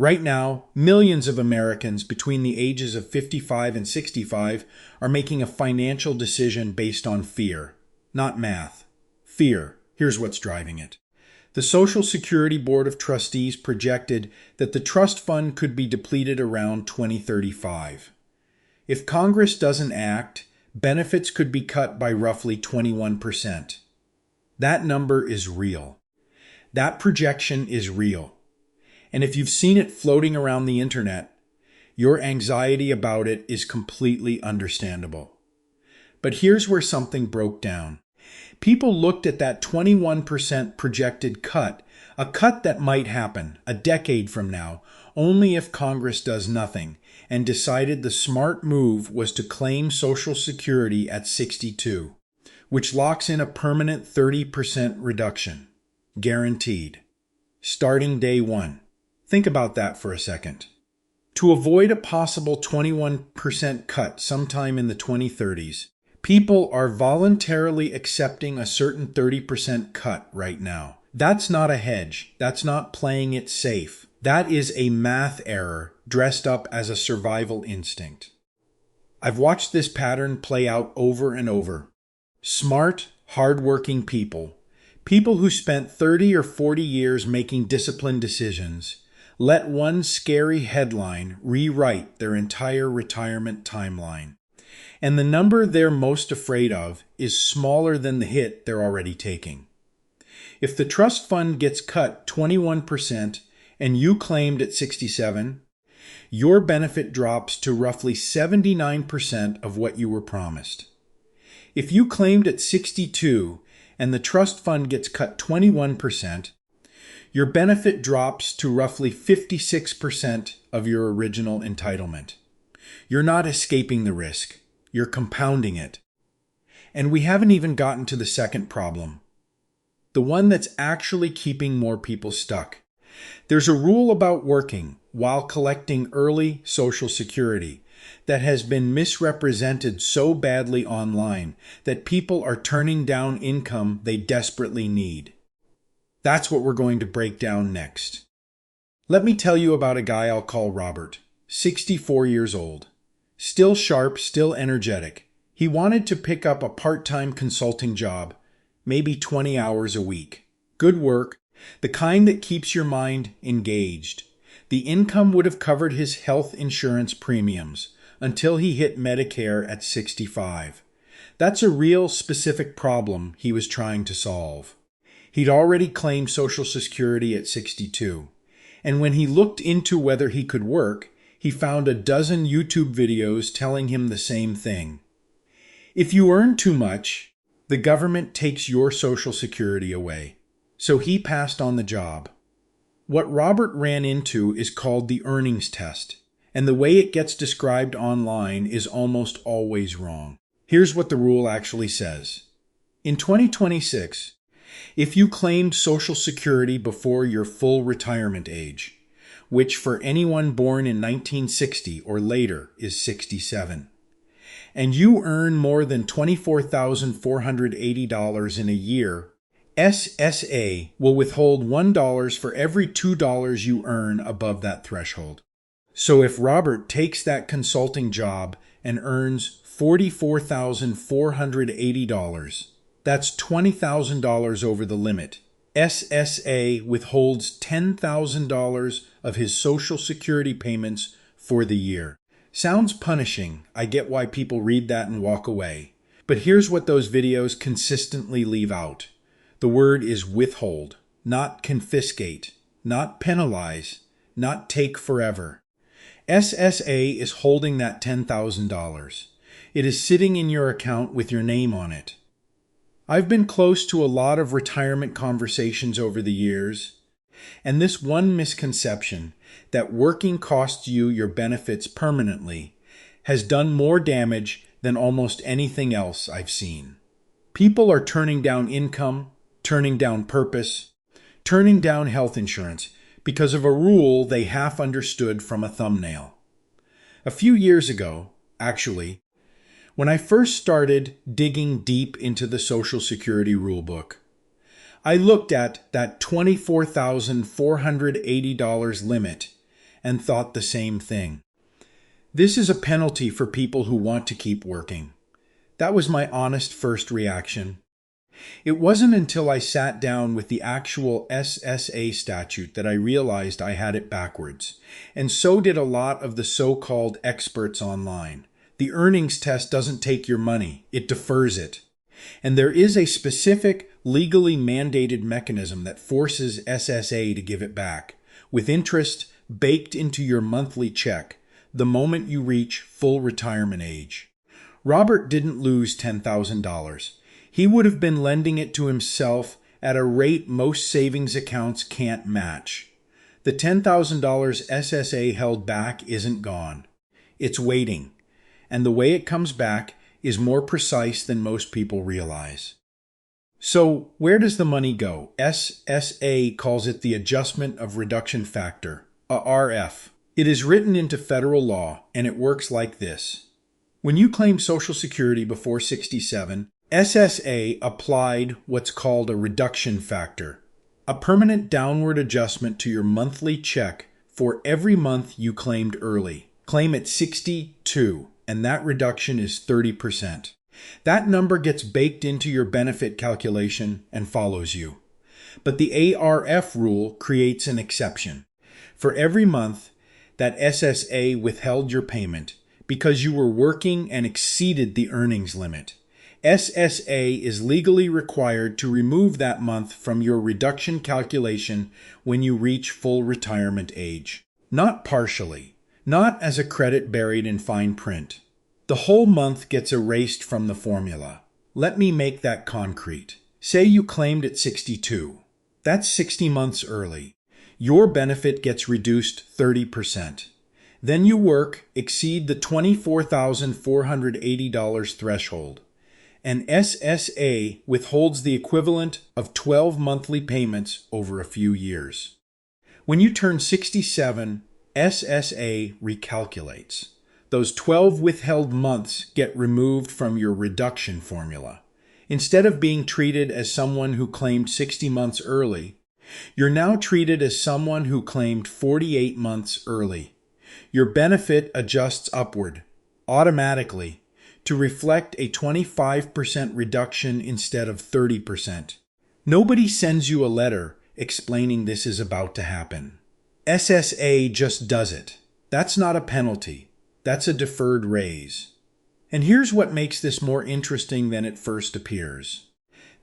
Right now, millions of Americans between the ages of 55 and 65 are making a financial decision based on fear, not math. Fear. Here's what's driving it. The Social Security Board of Trustees projected that the trust fund could be depleted around 2035. If Congress doesn't act, benefits could be cut by roughly 21%. That number is real. That projection is real. And if you've seen it floating around the internet, your anxiety about it is completely understandable. But here's where something broke down. People looked at that 21% projected cut, a cut that might happen a decade from now, only if Congress does nothing, and decided the smart move was to claim Social Security at 62, which locks in a permanent 30% reduction, guaranteed, starting day one. Think about that for a second. To avoid a possible 21% cut sometime in the 2030s, people are voluntarily accepting a certain 30% cut right now. That's not a hedge. That's not playing it safe. That is a math error dressed up as a survival instinct. I've watched this pattern play out over and over. Smart, hardworking people who spent 30 or 40 years making disciplined decisions, let one scary headline rewrite their entire retirement timeline. And the number they're most afraid of is smaller than the hit they're already taking. If the trust fund gets cut 21% and you claimed at 67, your benefit drops to roughly 79% of what you were promised. If you claimed at 62 and the trust fund gets cut 21%, your benefit drops to roughly 56% of your original entitlement. You're not escaping the risk. You're compounding it. And we haven't even gotten to the second problem, the one that's actually keeping more people stuck. There's a rule about working while collecting early Social Security that has been misrepresented so badly online that people are turning down income they desperately need. That's what we're going to break down next. Let me tell you about a guy I'll call Robert, 64 years old. Still sharp, still energetic. He wanted to pick up a part-time consulting job, maybe 20 hours a week. Good work, the kind that keeps your mind engaged. The income would have covered his health insurance premiums until he hit Medicare at 65. That's a real specific problem he was trying to solve. He'd already claimed Social Security at 62, and when he looked into whether he could work, he found a dozen YouTube videos telling him the same thing. If you earn too much, the government takes your Social Security away. So he passed on the job. What Robert ran into is called the earnings test, and the way it gets described online is almost always wrong. Here's what the rule actually says. In 2026, if you claimed Social Security before your full retirement age, which for anyone born in 1960 or later is 67, and you earn more than $24,480 in a year, SSA will withhold $1 for every $2 you earn above that threshold. So if Robert takes that consulting job and earns $44,480, that's $20,000 over the limit. SSA withholds $10,000 of his Social Security payments for the year. Sounds punishing. I get why people read that and walk away. But here's what those videos consistently leave out. The word is withhold, not confiscate, not penalize, not take forever. SSA is holding that $10,000. It is sitting in your account with your name on it. I've been close to a lot of retirement conversations over the years, and this one misconception that working costs you your benefits permanently has done more damage than almost anything else I've seen. People are turning down income, turning down purpose, turning down health insurance because of a rule they half understood from a thumbnail. A few years ago, actually, when I first started digging deep into the Social Security rulebook, I looked at that $24,480 limit and thought the same thing. This is a penalty for people who want to keep working. That was my honest first reaction. It wasn't until I sat down with the actual SSA statute that I realized I had it backwards, and so did a lot of the so-called experts online. The earnings test doesn't take your money, it defers it. And there is a specific, legally mandated mechanism that forces SSA to give it back, with interest baked into your monthly check, the moment you reach full retirement age. Robert didn't lose $10,000. He would have been lending it to himself at a rate most savings accounts can't match. The $10,000 SSA held back isn't gone. It's waiting, and the way it comes back is more precise than most people realize. So, where does the money go? SSA calls it the Adjustment of Reduction Factor, ARF. It is written into federal law, and it works like this. When you claim Social Security before 67, SSA applied what's called a reduction factor, a permanent downward adjustment to your monthly check for every month you claimed early. Claim at 62, and that reduction is 30%. That number gets baked into your benefit calculation and follows you. But the ARF rule creates an exception. For every month that SSA withheld your payment because you were working and exceeded the earnings limit, SSA is legally required to remove that month from your reduction calculation when you reach full retirement age. Not partially, not as a credit buried in fine print. The whole month gets erased from the formula. Let me make that concrete. Say you claimed at 62. That's 60 months early. Your benefit gets reduced 30%. Then you work, exceed the $24,480 threshold, and SSA withholds the equivalent of 12 monthly payments over a few years. When you turn 67, SSA recalculates. Those 12 withheld months get removed from your reduction formula. Instead of being treated as someone who claimed 60 months early, you're now treated as someone who claimed 48 months early. Your benefit adjusts upward, automatically, to reflect a 25% reduction instead of 30%. Nobody sends you a letter explaining this is about to happen. SSA just does it. That's not a penalty. That's a deferred raise. And here's what makes this more interesting than it first appears.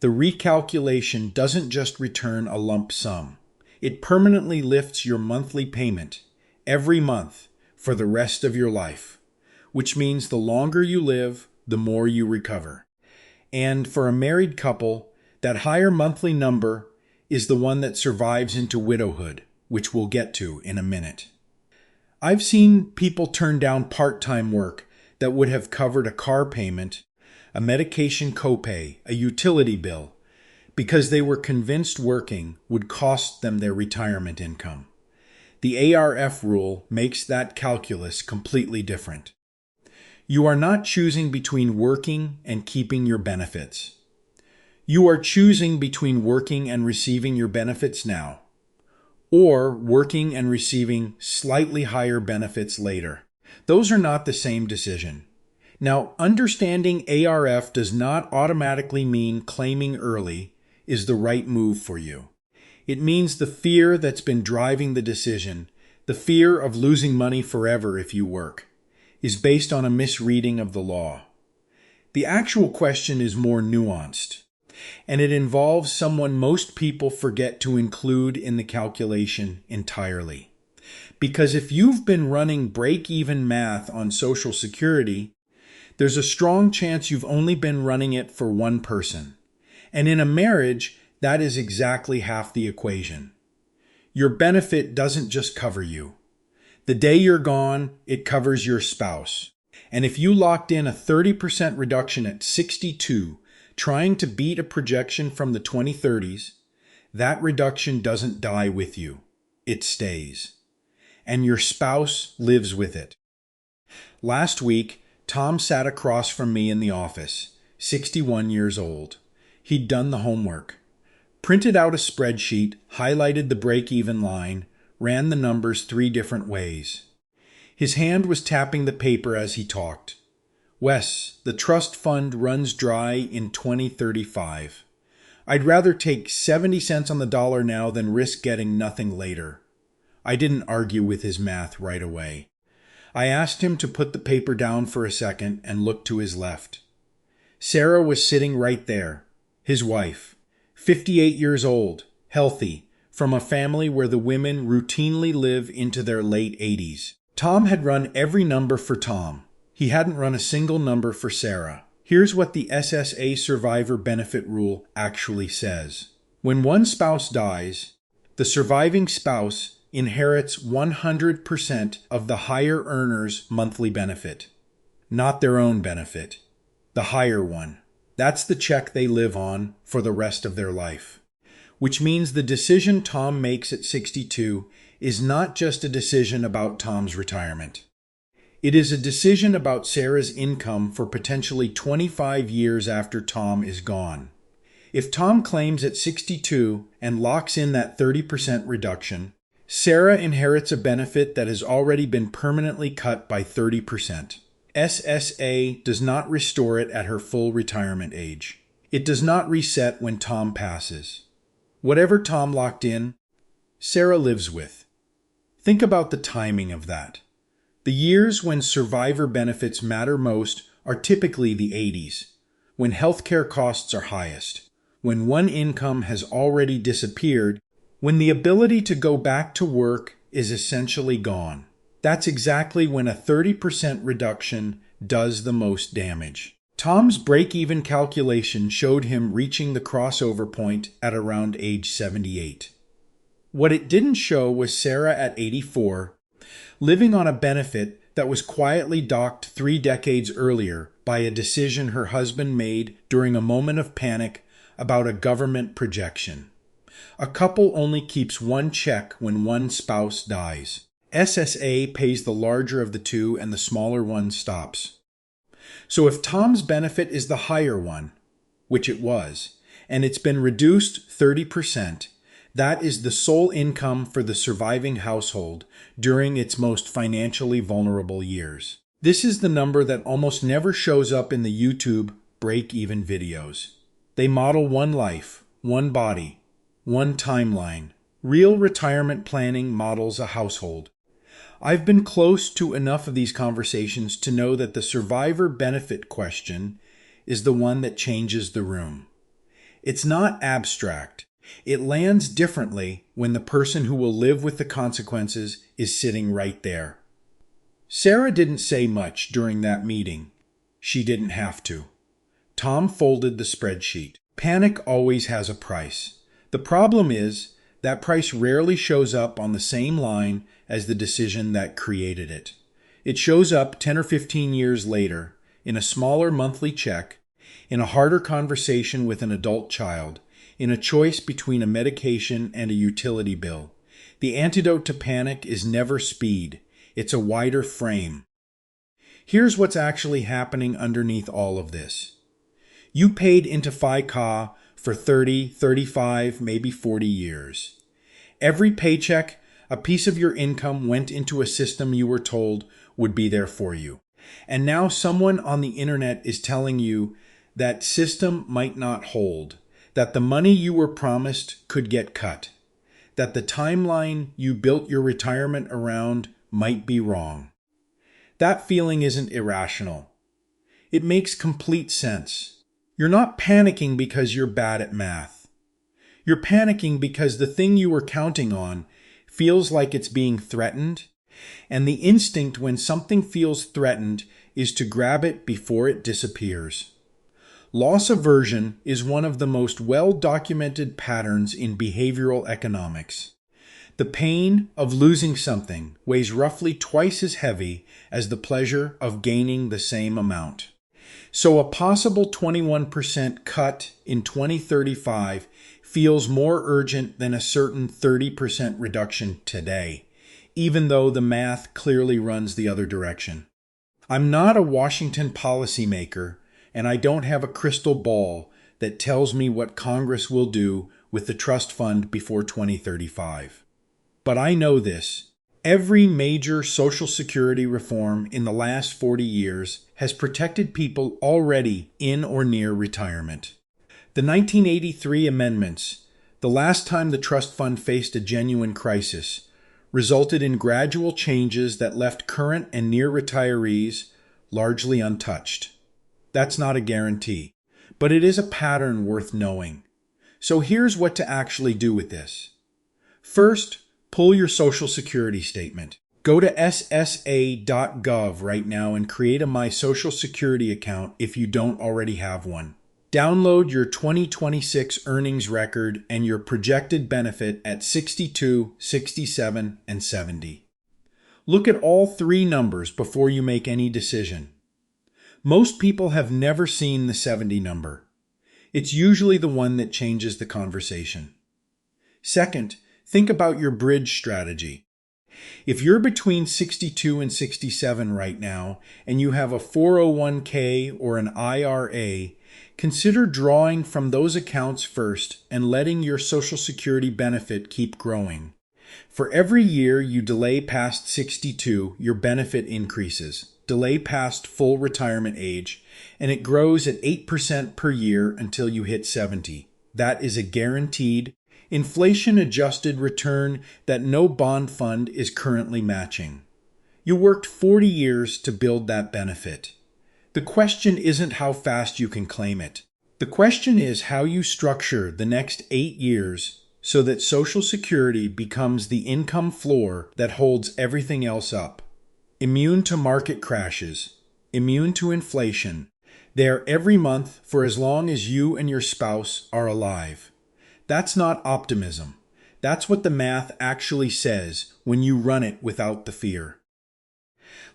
The recalculation doesn't just return a lump sum. It permanently lifts your monthly payment every month for the rest of your life, which means the longer you live, the more you recover. And for a married couple, that higher monthly number is the one that survives into widowhood, which we'll get to in a minute. I've seen people turn down part-time work that would have covered a car payment, a medication copay, a utility bill, because they were convinced working would cost them their retirement income. The ARF rule makes that calculus completely different. You are not choosing between working and keeping your benefits. You are choosing between working and receiving your benefits now, or working and receiving slightly higher benefits later. Those are not the same decision. Now, understanding ARF does not automatically mean claiming early is the right move for you. It means the fear that's been driving the decision, the fear of losing money forever if you work, is based on a misreading of the law. The actual question is more nuanced, and it involves someone most people forget to include in the calculation entirely. Because if you've been running break-even math on Social Security, there's a strong chance you've only been running it for one person. And in a marriage, that is exactly half the equation. Your benefit doesn't just cover you. The day you're gone, it covers your spouse. And if you locked in a 30% reduction at 62, trying to beat a projection from the 2030s, that reduction doesn't die with you. It stays. And your spouse lives with it. Last week, Tom sat across from me in the office, 61 years old. He'd done the homework, printed out a spreadsheet, highlighted the break-even line, ran the numbers 3 different ways. His hand was tapping the paper as he talked. Wes, the trust fund runs dry in 2035. I'd rather take 70 cents on the dollar now than risk getting nothing later. I didn't argue with his math right away. I asked him to put the paper down for a second and look to his left. Sarah was sitting right there, his wife, 58 years old, healthy, from a family where the women routinely live into their late 80s. Tom had run every number for Tom. He hadn't run a single number for Sarah. Here's what the SSA survivor benefit rule actually says. When one spouse dies, the surviving spouse inherits 100% of the higher earner's monthly benefit, not their own benefit, the higher one. That's the check they live on for the rest of their life. Which means the decision Tom makes at 62 is not just a decision about Tom's retirement. It is a decision about Sarah's income for potentially 25 years after Tom is gone. If Tom claims at 62 and locks in that 30% reduction, Sarah inherits a benefit that has already been permanently cut by 30%. SSA does not restore it at her full retirement age. It does not reset when Tom passes. Whatever Tom locked in, Sarah lives with. Think about the timing of that. The years when survivor benefits matter most are typically the 80s, when healthcare costs are highest, when one income has already disappeared, when the ability to go back to work is essentially gone. That's exactly when a 30% reduction does the most damage. Tom's break-even calculation showed him reaching the crossover point at around age 78. What it didn't show was Sarah at 84, living on a benefit that was quietly docked 3 decades earlier by a decision her husband made during a moment of panic about a government projection. A couple only keeps one check when one spouse dies. SSA pays the larger of the two and the smaller one stops. So if Tom's benefit is the higher one, which it was, and it's been reduced 30%, that is the sole income for the surviving household during its most financially vulnerable years. This is the number that almost never shows up in the YouTube break-even videos. They model one life, one body, one timeline. Real retirement planning models a household. I've been close to enough of these conversations to know that the survivor benefit question is the one that changes the room. It's not abstract. It lands differently when the person who will live with the consequences is sitting right there. Sarah didn't say much during that meeting. She didn't have to. Tom folded the spreadsheet. Panic always has a price. The problem is that price rarely shows up on the same line as the decision that created it. It shows up 10 or 15 years later in a smaller monthly check, in a harder conversation with an adult child, in a choice between a medication and a utility bill. The antidote to panic is never speed. It's a wider frame. Here's what's actually happening underneath all of this. You paid into FICA for 30, 35, maybe 40 years. Every paycheck, a piece of your income went into a system you were told would be there for you. And now someone on the internet is telling you that system might not hold, that the money you were promised could get cut, that the timeline you built your retirement around might be wrong. That feeling isn't irrational. It makes complete sense. You're not panicking because you're bad at math. You're panicking because the thing you were counting on feels like it's being threatened, and the instinct when something feels threatened is to grab it before it disappears. Loss aversion is one of the most well-documented patterns in behavioral economics. The pain of losing something weighs roughly twice as heavy as the pleasure of gaining the same amount. So a possible 21% cut in 2035 feels more urgent than a certain 30% reduction today, even though the math clearly runs the other direction. I'm not a Washington policymaker, and I don't have a crystal ball that tells me what Congress will do with the trust fund before 2035. But I know this. Every major Social Security reform in the last 40 years has protected people already in or near retirement. The 1983 amendments, the last time the trust fund faced a genuine crisis, resulted in gradual changes that left current and near retirees largely untouched. That's not a guarantee, but it is a pattern worth knowing. So here's what to actually do with this. First, pull your Social Security statement. Go to ssa.gov right now and create a My Social Security account if you don't already have one. Download your 2026 earnings record and your projected benefit at 62, 67, and 70. Look at all three numbers before you make any decision. Most people have never seen the 70 number. It's usually the one that changes the conversation. Second, think about your bridge strategy. If you're between 62 and 67 right now, and you have a 401k or an IRA, consider drawing from those accounts first and letting your Social Security benefit keep growing. For every year you delay past 62, your benefit increases. Delay past full retirement age, and it grows at 8% per year until you hit 70. That is a guaranteed, inflation-adjusted return that no bond fund is currently matching. You worked 40 years to build that benefit. The question isn't how fast you can claim it. The question is how you structure the next 8 years so that Social Security becomes the income floor that holds everything else up. Immune to market crashes, immune to inflation. They are every month for as long as you and your spouse are alive. That's not optimism. That's what the math actually says when you run it without the fear.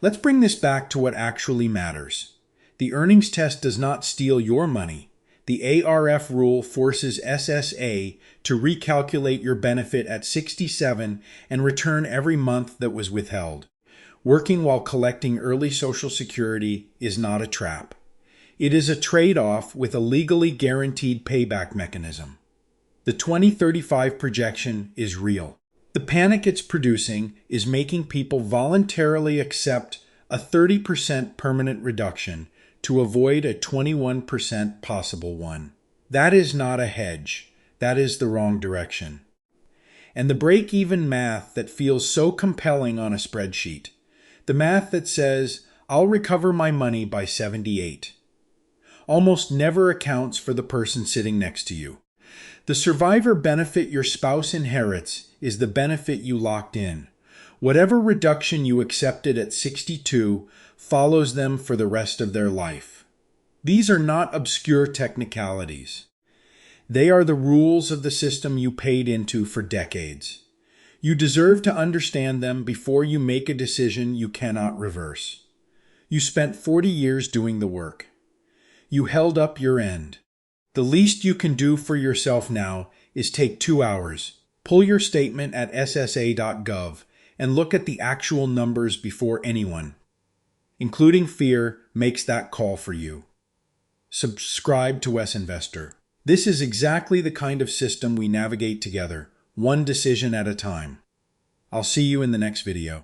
Let's bring this back to what actually matters. The earnings test does not steal your money. The ARF rule forces SSA to recalculate your benefit at 67 and return every month that was withheld. Working while collecting early Social Security is not a trap. It is a trade-off with a legally guaranteed payback mechanism. The 2035 projection is real. The panic it's producing is making people voluntarily accept a 30% permanent reduction to avoid a 21% possible one. That is not a hedge. That is the wrong direction. And the break-even math that feels so compelling on a spreadsheet, the math that says, I'll recover my money by 78, almost never accounts for the person sitting next to you. The survivor benefit your spouse inherits is the benefit you locked in. Whatever reduction you accepted at 62 follows them for the rest of their life. These are not obscure technicalities. They are the rules of the system you paid into for decades. You deserve to understand them before you make a decision you cannot reverse. You spent 40 years doing the work. You held up your end. The least you can do for yourself now is take 2 hours, pull your statement at ssa.gov, and look at the actual numbers before anyone, including fear, makes that call for you. Subscribe to Wes Investor. This is exactly the kind of system we navigate together, one decision at a time. I'll see you in the next video.